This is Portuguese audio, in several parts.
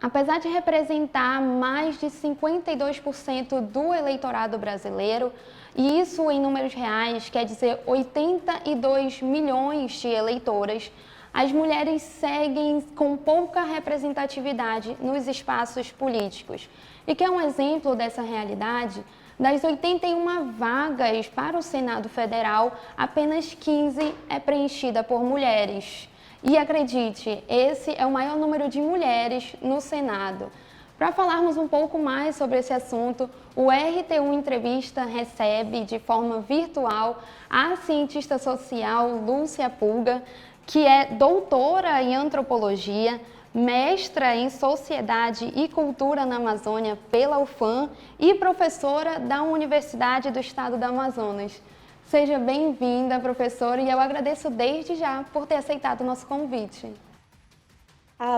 Apesar de representar mais de 52% do eleitorado brasileiro, e isso em números reais quer dizer 82 milhões de eleitoras, as mulheres seguem com pouca representatividade nos espaços políticos. E que é um exemplo dessa realidade, das 81 vagas para o Senado Federal, apenas 15 é preenchida por mulheres. E acredite, esse é o maior número de mulheres no Senado. Para falarmos um pouco mais sobre esse assunto, o RT1 Entrevista recebe de forma virtual a cientista social Lúcia Pulga, que é doutora em antropologia, mestra em Sociedade e Cultura na Amazônia pela UFAM e professora da Universidade do Estado do Amazonas. Seja bem-vinda, professora, e eu agradeço desde já por ter aceitado o nosso convite.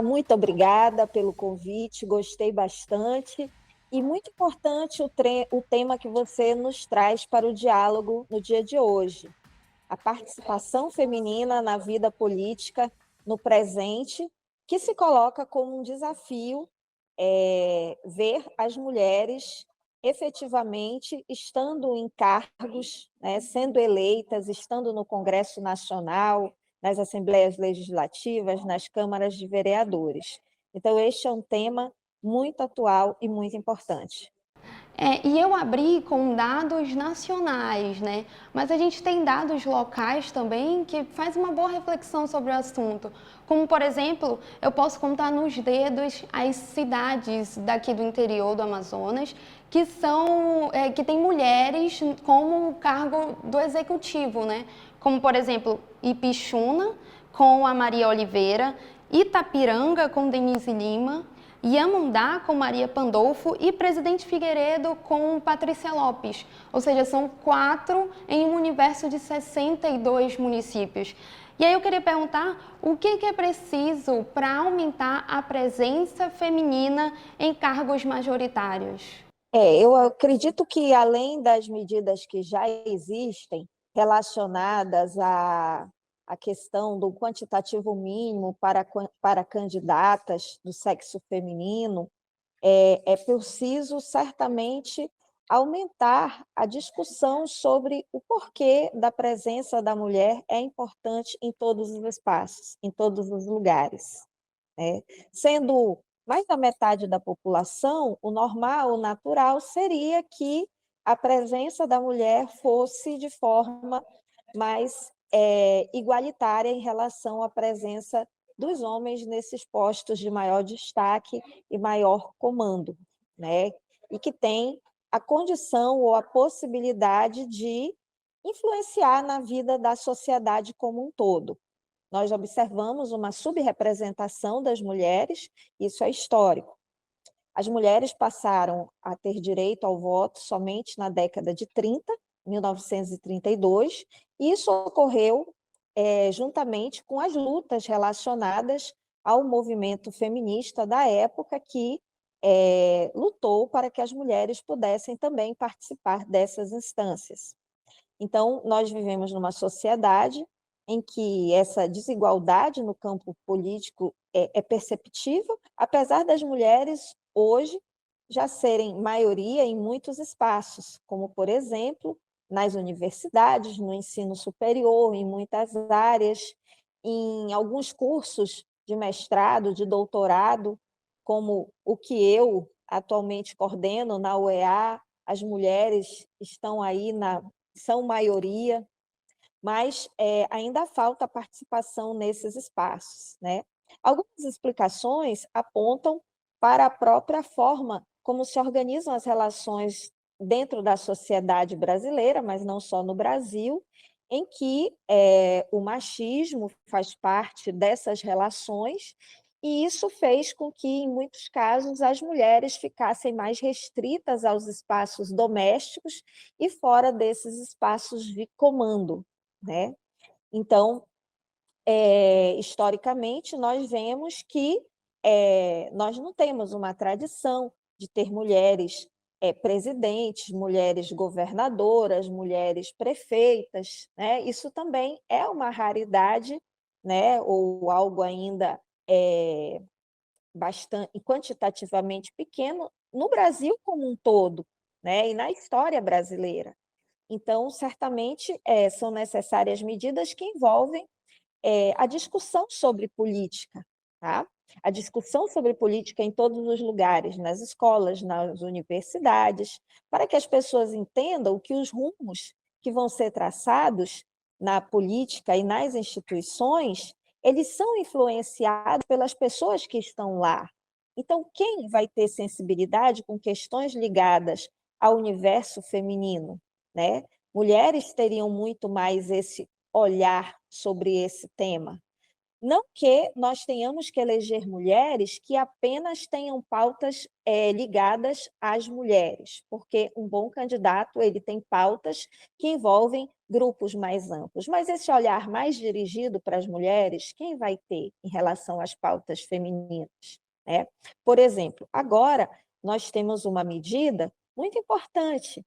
Muito obrigada pelo convite, gostei bastante. E muito importante o tema que você nos traz para o diálogo no dia de hoje. A participação feminina na vida política no presente, que se coloca como um desafio ver as mulheres efetivamente estando em cargos, né, sendo eleitas, estando no Congresso Nacional, nas assembleias legislativas, nas câmaras de vereadores. Então, este é um tema muito atual e muito importante. E eu abri com dados nacionais, né? Mas a gente tem dados locais também que faz uma boa reflexão sobre o assunto. Como, por exemplo, eu posso contar nos dedos as cidades daqui do interior do Amazonas que têm mulheres como cargo do executivo, né? Como, por exemplo, Ipixuna, com a Maria Oliveira, Itapiranga, com Denise Lima, Iamundá com Maria Pandolfo e Presidente Figueiredo com Patrícia Lopes. Ou seja, são 4 em um universo de 62 municípios. E aí eu queria perguntar o que é preciso para aumentar a presença feminina em cargos majoritários? Eu acredito que, além das medidas que já existem relacionadas à questão do quantitativo mínimo para candidatas do sexo feminino, é preciso certamente aumentar a discussão sobre o porquê da presença da mulher é importante em todos os espaços, em todos os lugares, né? Sendo mais da metade da população, o normal, o natural seria que a presença da mulher fosse de forma mais igualitária em relação à presença dos homens nesses postos de maior destaque e maior comando, né? E que tem a condição ou a possibilidade de influenciar na vida da sociedade como um todo. Nós observamos uma subrepresentação das mulheres, isso é histórico. As mulheres passaram a ter direito ao voto somente na década de 30, 1932, e isso ocorreu juntamente com as lutas relacionadas ao movimento feminista da época, que lutou para que as mulheres pudessem também participar dessas instâncias. Então, nós vivemos numa sociedade em que essa desigualdade no campo político é perceptível, apesar das mulheres hoje já serem maioria em muitos espaços, como, por exemplo, nas universidades, no ensino superior, em muitas áreas, em alguns cursos de mestrado, de doutorado, como o que eu atualmente coordeno na UEA, as mulheres estão aí são maioria, mas ainda falta participação nesses espaços, né? Algumas explicações apontam para a própria forma como se organizam as relações dentro da sociedade brasileira, mas não só no Brasil, em que o machismo faz parte dessas relações, e isso fez com que, em muitos casos, as mulheres ficassem mais restritas aos espaços domésticos e fora desses espaços de comando, né? Então, historicamente, nós vemos que nós não temos uma tradição de ter mulheres presidentes, mulheres governadoras, mulheres prefeitas, né? Isso também é uma raridade, né? Ou algo ainda bastante, quantitativamente pequeno no Brasil como um todo, né, e na história brasileira. Então, certamente, são necessárias medidas que envolvem a discussão sobre política, tá? A discussão sobre política em todos os lugares, nas escolas, nas universidades, para que as pessoas entendam que os rumos que vão ser traçados na política e nas instituições, eles são influenciados pelas pessoas que estão lá. Então, quem vai ter sensibilidade com questões ligadas ao universo feminino, né? Mulheres teriam muito mais esse olhar sobre esse tema. Não que nós tenhamos que eleger mulheres que apenas tenham pautas ligadas às mulheres, porque um bom candidato ele tem pautas que envolvem grupos mais amplos. Mas esse olhar mais dirigido para as mulheres, quem vai ter em relação às pautas femininas? Né? Por exemplo, agora nós temos uma medida muito importante,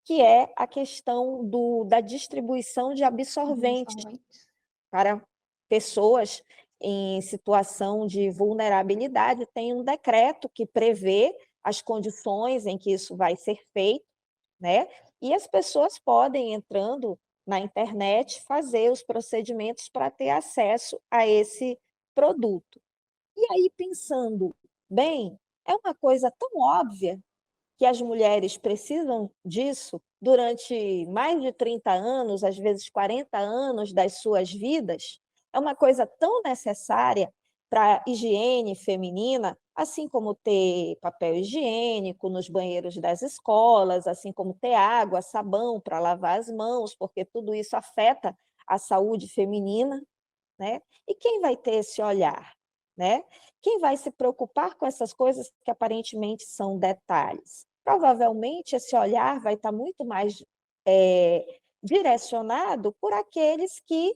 que é a questão da distribuição de absorventes para pessoas em situação de vulnerabilidade. Tem um decreto que prevê as condições em que isso vai ser feito, né? E as pessoas podem, entrando na internet, fazer os procedimentos para ter acesso a esse produto. E aí, pensando bem, é uma coisa tão óbvia que as mulheres precisam disso durante mais de 30 anos, às vezes 40 anos das suas vidas, é uma coisa tão necessária para a higiene feminina, assim como ter papel higiênico nos banheiros das escolas, assim como ter água, sabão para lavar as mãos, porque tudo isso afeta a saúde feminina, né? E quem vai ter esse olhar, né? Quem vai se preocupar com essas coisas que aparentemente são detalhes? Provavelmente esse olhar vai estar muito mais direcionado por aqueles que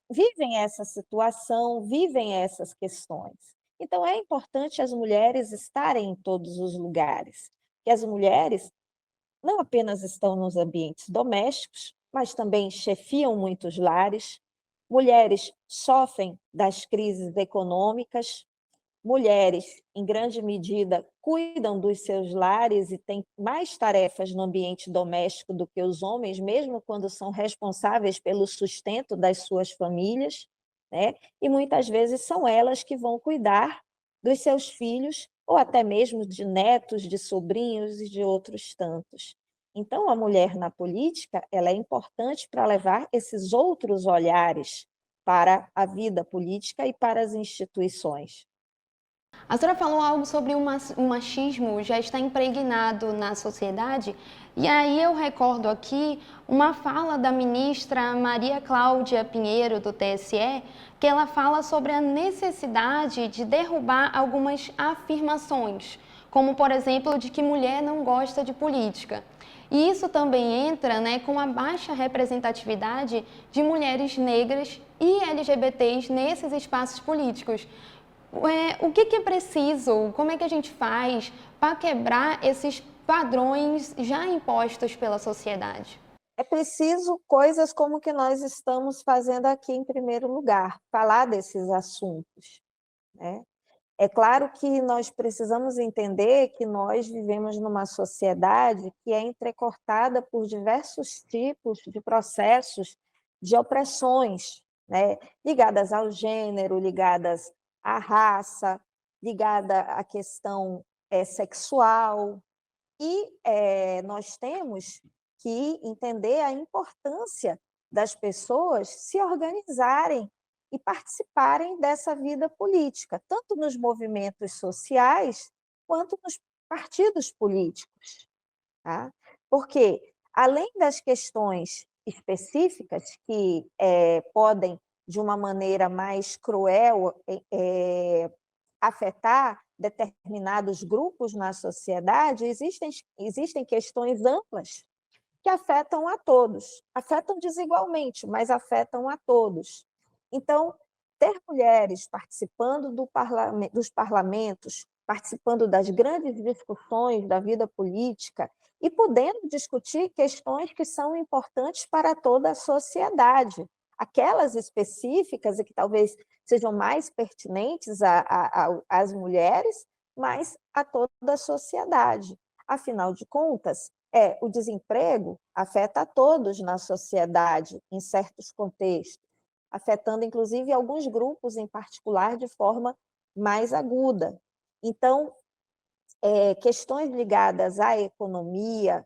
vivem essa situação, vivem essas questões. Então, é importante as mulheres estarem em todos os lugares, que as mulheres não apenas estão nos ambientes domésticos, mas também chefiam muitos lares. Mulheres sofrem das crises econômicas, mulheres, em grande medida, cuidam dos seus lares e têm mais tarefas no ambiente doméstico do que os homens, mesmo quando são responsáveis pelo sustento das suas famílias, né? E muitas vezes são elas que vão cuidar dos seus filhos, ou até mesmo de netos, de sobrinhos e de outros tantos. Então, a mulher na política, ela é importante para levar esses outros olhares para a vida política e para as instituições. A senhora falou algo sobre o machismo já está impregnado na sociedade, e aí eu recordo aqui uma fala da ministra Maria Cláudia Pinheiro, do TSE, que ela fala sobre a necessidade de derrubar algumas afirmações, como, por exemplo, de que mulher não gosta de política. E isso também entra, né, com a baixa representatividade de mulheres negras e LGBTs nesses espaços políticos. O que é preciso? Como é que a gente faz para quebrar esses padrões já impostos pela sociedade? É preciso coisas como que nós estamos fazendo aqui em primeiro lugar, falar desses assuntos, né? É claro que nós precisamos entender que nós vivemos numa sociedade que é entrecortada por diversos tipos de processos de opressões, né? Ligadas ao gênero, ligadas à raça, ligada à questão sexual. E nós temos que entender a importância das pessoas se organizarem e participarem dessa vida política, tanto nos movimentos sociais quanto nos partidos políticos. Tá? Porque, além das questões específicas que podem, de uma maneira mais cruel, afetar determinados grupos na sociedade, existem questões amplas que afetam a todos, afetam desigualmente, mas afetam a todos. Então, ter mulheres participando dos parlamentos, participando das grandes discussões da vida política e podendo discutir questões que são importantes para toda a sociedade, aquelas específicas e que talvez sejam mais pertinentes às mulheres, mas a toda a sociedade. Afinal de contas, o desemprego afeta a todos na sociedade, em certos contextos, afetando inclusive alguns grupos em particular de forma mais aguda. Então, questões ligadas à economia,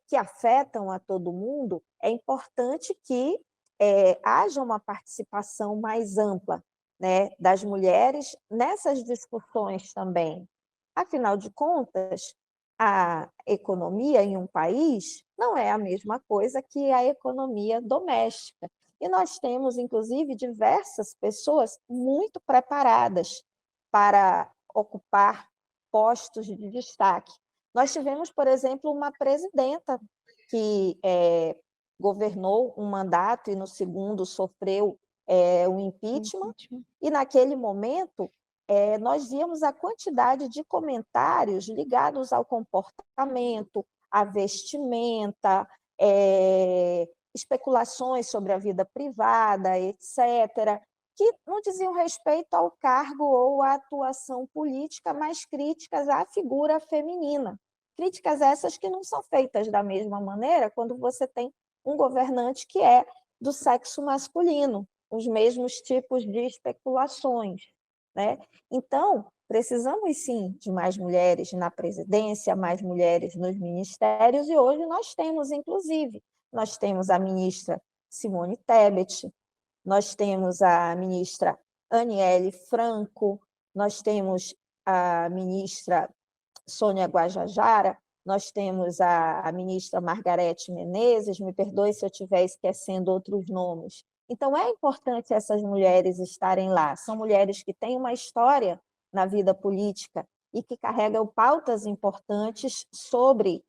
que afetam a todo mundo, é importante que haja uma participação mais ampla, né, das mulheres nessas discussões também. Afinal de contas, a economia em um país não é a mesma coisa que a economia doméstica. E nós temos, inclusive, diversas pessoas muito preparadas para ocupar postos de destaque. Nós tivemos, por exemplo, uma presidenta que governou um mandato e no segundo sofreu um impeachment, e naquele momento nós víamos a quantidade de comentários ligados ao comportamento, à vestimenta, especulações sobre a vida privada, etc., que não diziam respeito ao cargo ou à atuação política, mas críticas à figura feminina. Críticas essas que não são feitas da mesma maneira quando você tem um governante que é do sexo masculino, os mesmos tipos de especulações, né? Então, precisamos sim de mais mulheres na presidência, mais mulheres nos ministérios, e hoje nós temos, inclusive, nós temos a ministra Simone Tebet, nós temos a ministra Aniele Franco, nós temos a ministra Sônia Guajajara, nós temos a ministra Margarete Menezes, me perdoe se eu estiver esquecendo outros nomes. Então, é importante essas mulheres estarem lá. São mulheres que têm uma história na vida política e que carregam pautas importantes sobre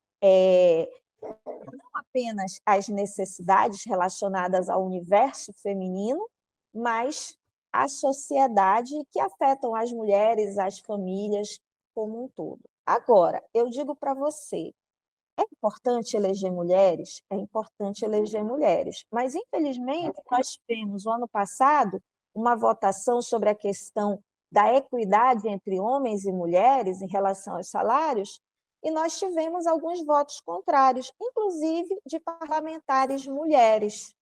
não apenas as necessidades relacionadas ao universo feminino, mas à sociedade que afetam as mulheres, as famílias como um todo. Agora, eu digo para você, é importante eleger mulheres? É importante eleger mulheres, mas, infelizmente, nós tivemos, no ano passado, uma votação sobre a questão da equidade entre homens e mulheres em relação aos salários, e nós tivemos alguns votos contrários, inclusive de parlamentares mulheres.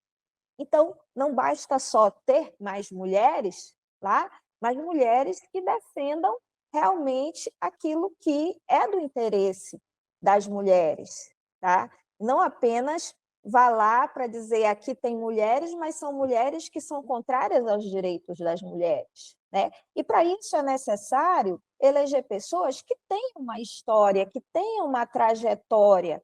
Então, não basta só ter mais mulheres lá, mas mulheres que defendam realmente aquilo que é do interesse das mulheres, tá? Não apenas vá lá para dizer aqui tem mulheres, mas são mulheres que são contrárias aos direitos das mulheres, né? E para isso é necessário eleger pessoas que tenham uma história, que tenham uma trajetória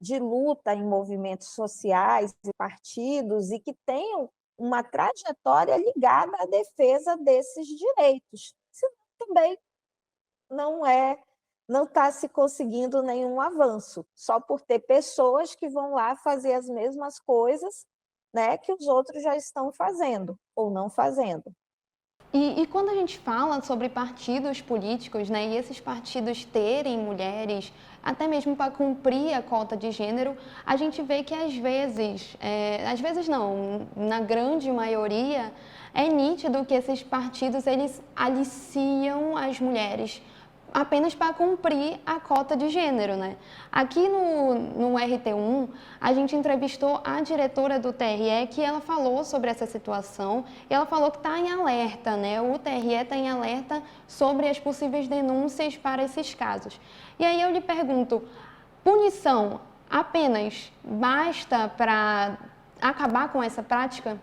de luta em movimentos sociais e partidos e que tenham uma trajetória ligada à defesa desses direitos. Senão também não está se conseguindo nenhum avanço, só por ter pessoas que vão lá fazer as mesmas coisas, né, que os outros já estão fazendo ou não fazendo. E quando a gente fala sobre partidos políticos, né, e esses partidos terem mulheres, até mesmo para cumprir a cota de gênero, a gente vê que às vezes não, na grande maioria, é nítido que esses partidos eles aliciam as mulheres apenas para cumprir a cota de gênero, né? Aqui no RT1, a gente entrevistou a diretora do TRE, que ela falou sobre essa situação, e ela falou que está em alerta, né? O TRE está em alerta sobre as possíveis denúncias para esses casos. E aí eu lhe pergunto, punição apenas basta para acabar com essa prática?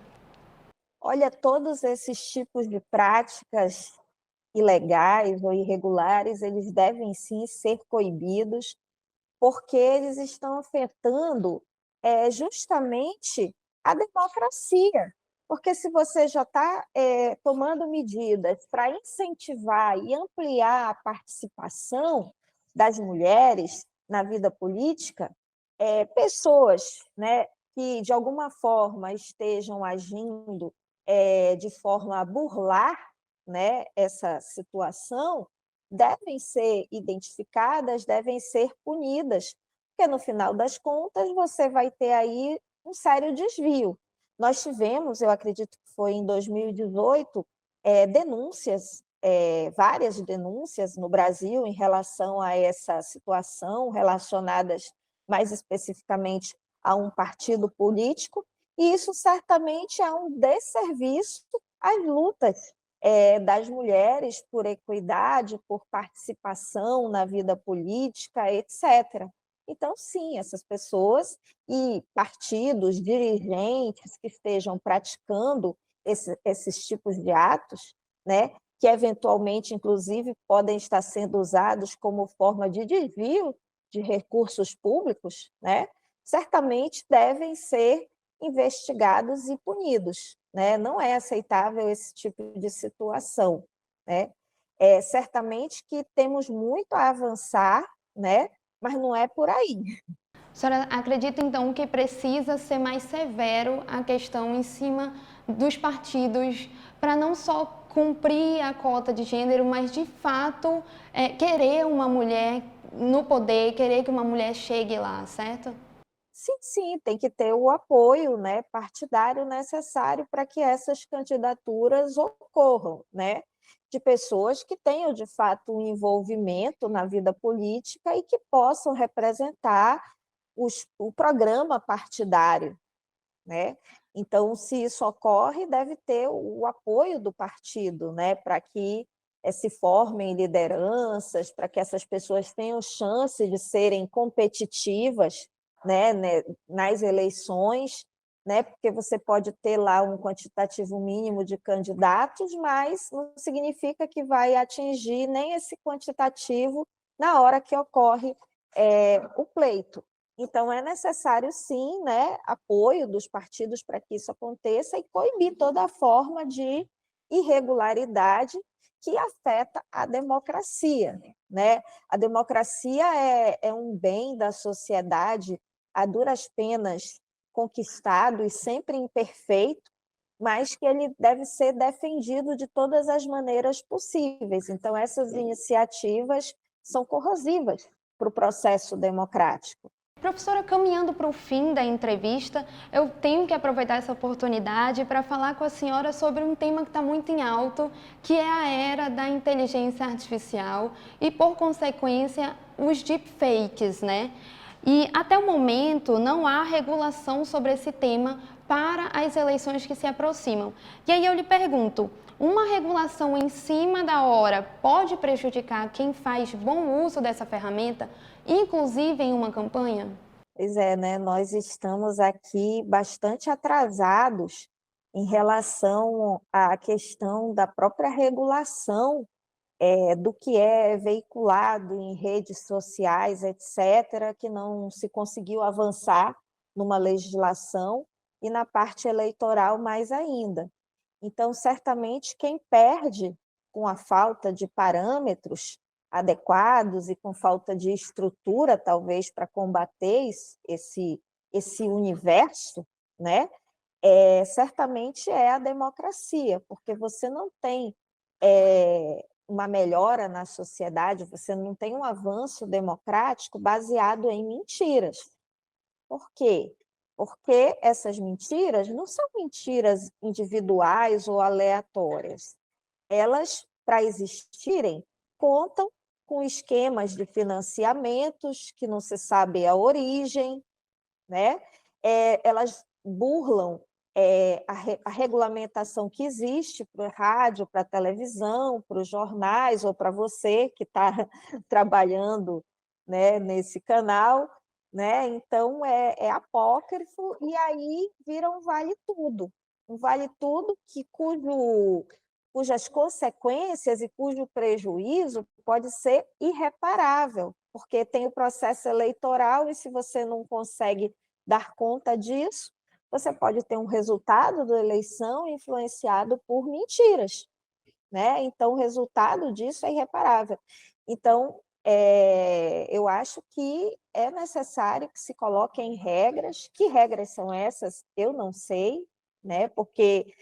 Olha, todos esses tipos de práticas ilegais ou irregulares, eles devem sim ser coibidos, porque eles estão afetando justamente a democracia. Porque se você já está tomando medidas para incentivar e ampliar a participação das mulheres na vida política, pessoas, né, que de alguma forma estejam agindo de forma a burlar, né, essa situação, devem ser identificadas, devem ser punidas, porque no final das contas você vai ter aí um sério desvio. Nós tivemos, eu acredito que foi em 2018, denúncias, várias denúncias no Brasil em relação a essa situação, relacionadas mais especificamente a um partido político, e isso certamente é um desserviço às lutas das mulheres por equidade, por participação na vida política, etc. Então, sim, essas pessoas e partidos, dirigentes que estejam praticando esses tipos de atos, né, que eventualmente, inclusive, podem estar sendo usados como forma de desvio de recursos públicos, né, certamente devem ser investigados e punidos, né? Não é aceitável esse tipo de situação, né? Certamente que temos muito a avançar, né? Mas não é por aí. A senhora acredita, então, que precisa ser mais severo a questão em cima dos partidos para não só cumprir a cota de gênero, mas, de fato, querer uma mulher no poder, querer que uma mulher chegue lá, certo? Sim, sim, tem que ter o apoio, né, partidário necessário para que essas candidaturas ocorram, né, de pessoas que tenham, de fato, um envolvimento na vida política e que possam representar o programa partidário, né? Então, se isso ocorre, deve ter o apoio do partido, né, para que se formem lideranças, para que essas pessoas tenham chance de serem competitivas, né, nas eleições, né, porque você pode ter lá um quantitativo mínimo de candidatos, mas não significa que vai atingir nem esse quantitativo na hora que ocorre o pleito. Então, é necessário, sim, né, apoio dos partidos para que isso aconteça e coibir toda forma de irregularidade que afeta a democracia, né? A democracia é um bem da sociedade a duras penas conquistado e sempre imperfeito, mas que ele deve ser defendido de todas as maneiras possíveis. Então, essas iniciativas são corrosivas para o processo democrático. Professora, caminhando para o fim da entrevista, eu tenho que aproveitar essa oportunidade para falar com a senhora sobre um tema que está muito em alto, que é a era da inteligência artificial e, por consequência, os deepfakes, né? E até o momento não há regulação sobre esse tema para as eleições que se aproximam. E aí eu lhe pergunto, uma regulação em cima da hora pode prejudicar quem faz bom uso dessa ferramenta, inclusive em uma campanha? Pois é, né? Nós estamos aqui bastante atrasados em relação à questão da própria regulação do que é veiculado em redes sociais, etc., que não se conseguiu avançar numa legislação e na parte eleitoral mais ainda. Então, certamente, quem perde com a falta de parâmetros adequados e com falta de estrutura, talvez, para combater esse universo, né? Certamente é a democracia, porque você não tem uma melhora na sociedade, você não tem um avanço democrático baseado em mentiras. Por quê? Porque essas mentiras não são mentiras individuais ou aleatórias. Elas, para existirem, contam com esquemas de financiamentos que não se sabe a origem, né? Elas burlam a regulamentação que existe para o rádio, para a televisão, para os jornais, ou para você que está trabalhando, né, nesse canal, né? Então, é apócrifo, e aí vira um vale-tudo cujas consequências e cujo prejuízo pode ser irreparável, porque tem o processo eleitoral e se você não consegue dar conta disso, você pode ter um resultado da eleição influenciado por mentiras, né? Então, o resultado disso é irreparável. Então, eu acho que é necessário que se coloquem regras. Que regras são essas? Eu não sei, né? Porque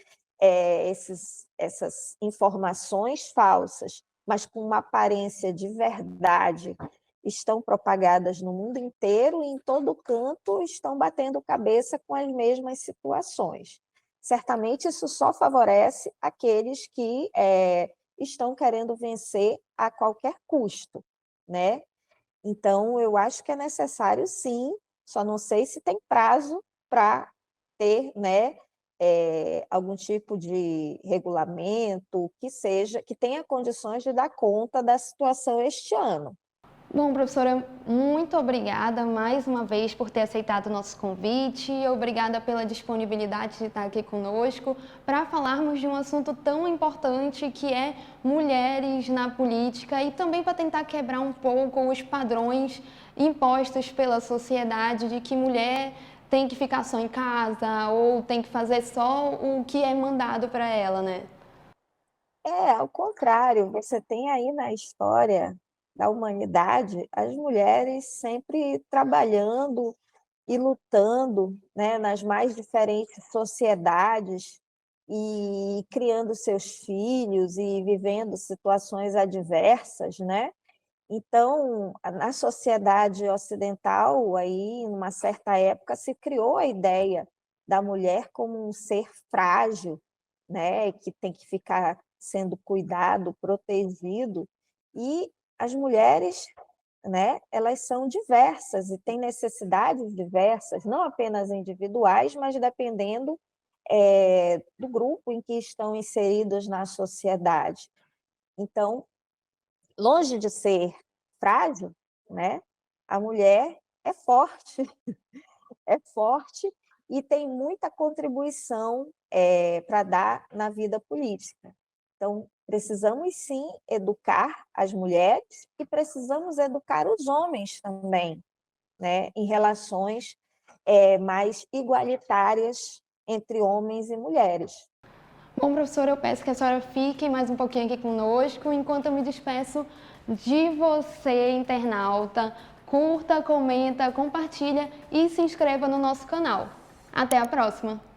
essas informações falsas, mas com uma aparência de verdade estão propagadas no mundo inteiro e em todo canto estão batendo cabeça com as mesmas situações. Certamente isso só favorece aqueles que estão querendo vencer a qualquer custo, né? Então, eu acho que é necessário sim, só não sei se tem prazo para ter, né, algum tipo de regulamento que seja, que tenha condições de dar conta da situação este ano. Bom, professora, muito obrigada mais uma vez por ter aceitado o nosso convite. Obrigada pela disponibilidade de estar aqui conosco para falarmos de um assunto tão importante que é mulheres na política e também para tentar quebrar um pouco os padrões impostos pela sociedade de que mulher tem que ficar só em casa ou tem que fazer só o que é mandado para ela, né? Ao contrário, você tem aí na história da humanidade as mulheres sempre trabalhando e lutando, né, nas mais diferentes sociedades e criando seus filhos e vivendo situações adversas, né? Então, na sociedade ocidental, aí, numa certa época, se criou a ideia da mulher como um ser frágil, né, que tem que ficar sendo cuidado, protegido, e as mulheres, né, elas são diversas e têm necessidades diversas, não apenas individuais, mas dependendo do grupo em que estão inseridos na sociedade. Então, longe de ser frágil, né, a mulher é forte e tem muita contribuição para dar na vida política. Então, precisamos sim educar as mulheres e precisamos educar os homens também, né, em relações mais igualitárias entre homens e mulheres. Bom, professora, eu peço que a senhora fique mais um pouquinho aqui conosco, enquanto eu me despeço de você, internauta. Curta, comenta, compartilha e se inscreva no nosso canal. Até a próxima!